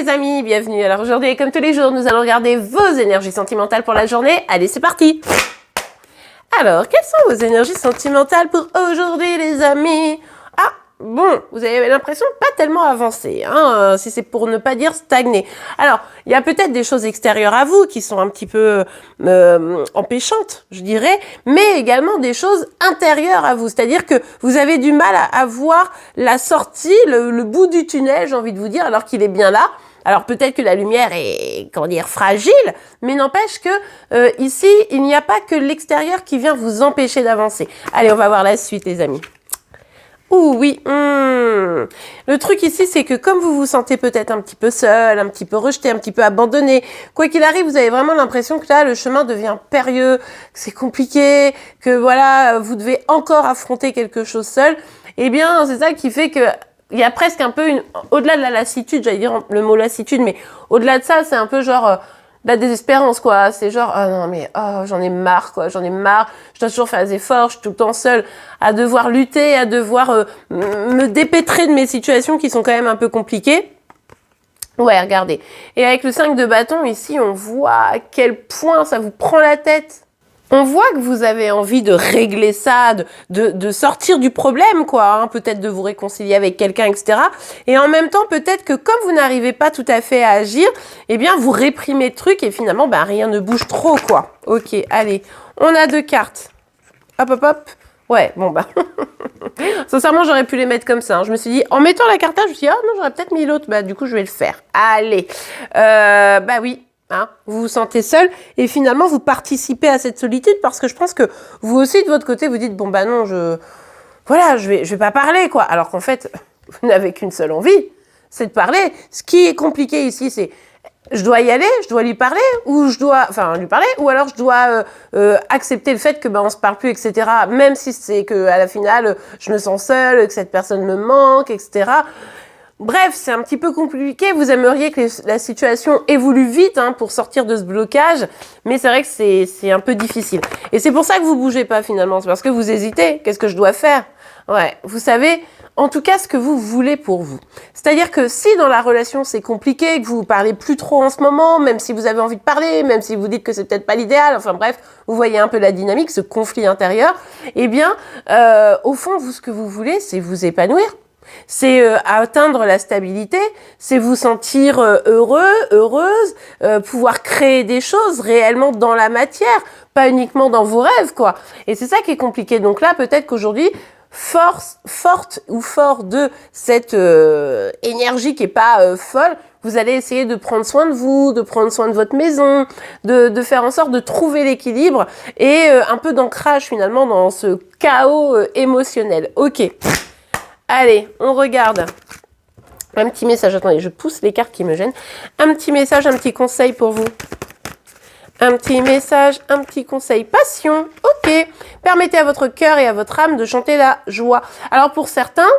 les amis, bienvenue. Alors aujourd'hui, comme tous les jours, nous allons regarder vos énergies sentimentales pour la journée. Allez, c'est parti. Alors, quelles sont vos énergies sentimentales pour aujourd'hui, les amis? Ah, bon, vous avez l'impression de pas tellement avancer, hein, si c'est pour ne pas dire stagner. Alors, il y a peut-être des choses extérieures à vous qui sont un petit peu empêchantes, je dirais, mais également des choses intérieures à vous. C'est-à-dire que vous avez du mal à voir la sortie, le bout du tunnel, j'ai envie de vous dire, alors qu'il est bien là. Alors peut-être que la lumière est, comment dire, fragile, mais n'empêche que ici, il n'y a pas que l'extérieur qui vient vous empêcher d'avancer. Allez, on va voir la suite, les amis. Ouh oui, le truc ici, c'est que comme vous vous sentez peut-être un petit peu seul, un petit peu rejeté, un petit peu abandonné, quoi qu'il arrive, vous avez vraiment l'impression que là, le chemin devient périlleux, que c'est compliqué, que voilà, vous devez encore affronter quelque chose seul. Eh bien, c'est ça qui fait que il y a presque un peu au-delà de la lassitude, j'allais dire le mot lassitude, mais au-delà de ça, c'est un peu genre la désespérance, quoi. C'est genre, oh non, mais oh, j'en ai marre, quoi. J'en ai marre. Je dois toujours faire des efforts. Je suis tout le temps seule à devoir lutter, à devoir me dépêtrer de mes situations qui sont quand même un peu compliquées. Ouais, regardez. Et avec le 5 de bâton, ici, on voit à quel point ça vous prend la tête. On voit que vous avez envie de régler ça, de sortir du problème, quoi, hein, peut-être de vous réconcilier avec quelqu'un, etc. Et en même temps, peut-être que comme vous n'arrivez pas tout à fait à agir, eh bien, vous réprimez le truc et finalement, bah, rien ne bouge trop, quoi. Ok, allez, on a 2 cartes. Hop, hop, hop. Ouais, bon, bah, sincèrement, j'aurais pu les mettre comme ça. Hein. Je me suis dit, en mettant la carte là, je me suis dit, ah non, j'aurais peut-être mis l'autre. Bah, du coup, je vais le faire. Allez, bah oui. Hein, vous vous sentez seul et finalement vous participez à cette solitude parce que je pense que vous aussi de votre côté vous dites bon bah non je vais pas parler quoi alors qu'en fait vous n'avez qu'une seule envie c'est de parler. Ce qui est compliqué ici c'est je dois y aller, je dois lui parler ou je dois lui parler ou alors je dois accepter le fait que bah on se parle plus etc même si c'est que à la finale je me sens seule que cette personne me manque etc. Bref, c'est un petit peu compliqué. Vous aimeriez que la situation évolue vite hein, pour sortir de ce blocage, mais c'est vrai que c'est un peu difficile. Et c'est pour ça que vous bougez pas finalement, c'est parce que vous hésitez. Qu'est-ce que je dois faire? Ouais, vous savez, en tout cas, ce que vous voulez pour vous. C'est-à-dire que si dans la relation c'est compliqué, que vous parlez plus trop en ce moment, même si vous avez envie de parler, même si vous dites que c'est peut-être pas l'idéal, enfin bref, vous voyez un peu la dynamique, ce conflit intérieur, eh bien, au fond, vous, ce que vous voulez, c'est vous épanouir. C'est atteindre la stabilité, c'est vous sentir heureux, heureuse, pouvoir créer des choses réellement dans la matière, pas uniquement dans vos rêves, quoi. Et c'est ça qui est compliqué. Donc là, peut-être qu'aujourd'hui, forte ou fort de cette énergie qui est pas folle, vous allez essayer de prendre soin de vous, de prendre soin de votre maison, de faire en sorte de trouver l'équilibre et un peu d'ancrage finalement dans ce chaos émotionnel. Ok. Allez, on regarde. Un petit message. Attendez, je pousse les cartes qui me gênent. Un petit message, un petit conseil pour vous. Un petit message, un petit conseil. Passion. Ok. Permettez à votre cœur et à votre âme de chanter la joie. Alors pour certains,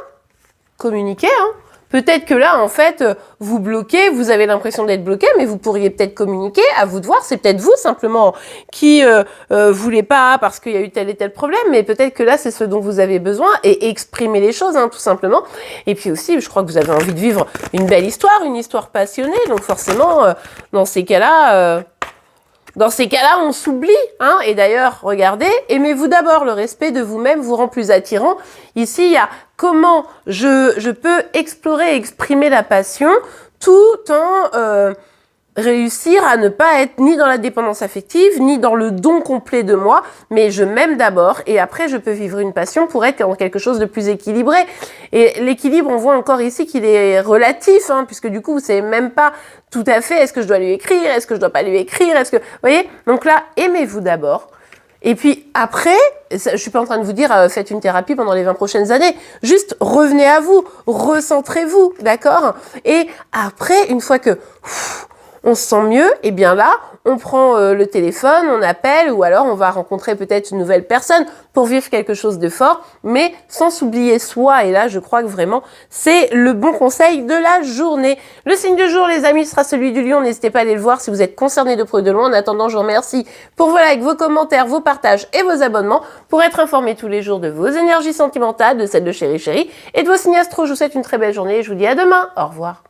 communiquez, hein. Peut-être que là, en fait, vous bloquez, vous avez l'impression d'être bloqué, mais vous pourriez peut-être communiquer, à vous de voir. C'est peut-être vous, simplement, qui voulez pas parce qu'il y a eu tel et tel problème, mais peut-être que là, c'est ce dont vous avez besoin, et exprimer les choses, hein, tout simplement. Et puis aussi, je crois que vous avez envie de vivre une belle histoire, une histoire passionnée, donc forcément, dans ces cas-là, on s'oublie, hein. Et d'ailleurs, regardez, aimez-vous d'abord. Le respect de vous-même vous rend plus attirant. Ici, il y a comment je peux explorer et exprimer la passion tout en réussir à ne pas être ni dans la dépendance affective, ni dans le don complet de moi, mais je m'aime d'abord et après je peux vivre une passion pour être dans quelque chose de plus équilibré. Et l'équilibre, on voit encore ici qu'il est relatif, hein, puisque du coup, vous savez même pas tout à fait, est-ce que je dois lui écrire, est-ce que je dois pas lui écrire, est-ce que, vous voyez? Donc là, aimez-vous d'abord. Et puis après, je suis pas en train de vous dire faites une thérapie pendant les 20 prochaines années. Juste revenez à vous, recentrez-vous, d'accord? Et après, une fois que on se sent mieux, et bien là, on prend le téléphone, on appelle, ou alors on va rencontrer peut-être une nouvelle personne pour vivre quelque chose de fort, mais sans s'oublier soi. Et là, je crois que vraiment, c'est le bon conseil de la journée. Le signe du jour, les amis, sera celui du lion. N'hésitez pas à aller le voir si vous êtes concerné de près ou de loin. En attendant, je vous remercie pour vos likes, vos commentaires, vos partages et vos abonnements pour être informé tous les jours de vos énergies sentimentales, de celles de Chéri Chéri et de vos signes astro. Je vous souhaite une très belle journée et je vous dis à demain. Au revoir.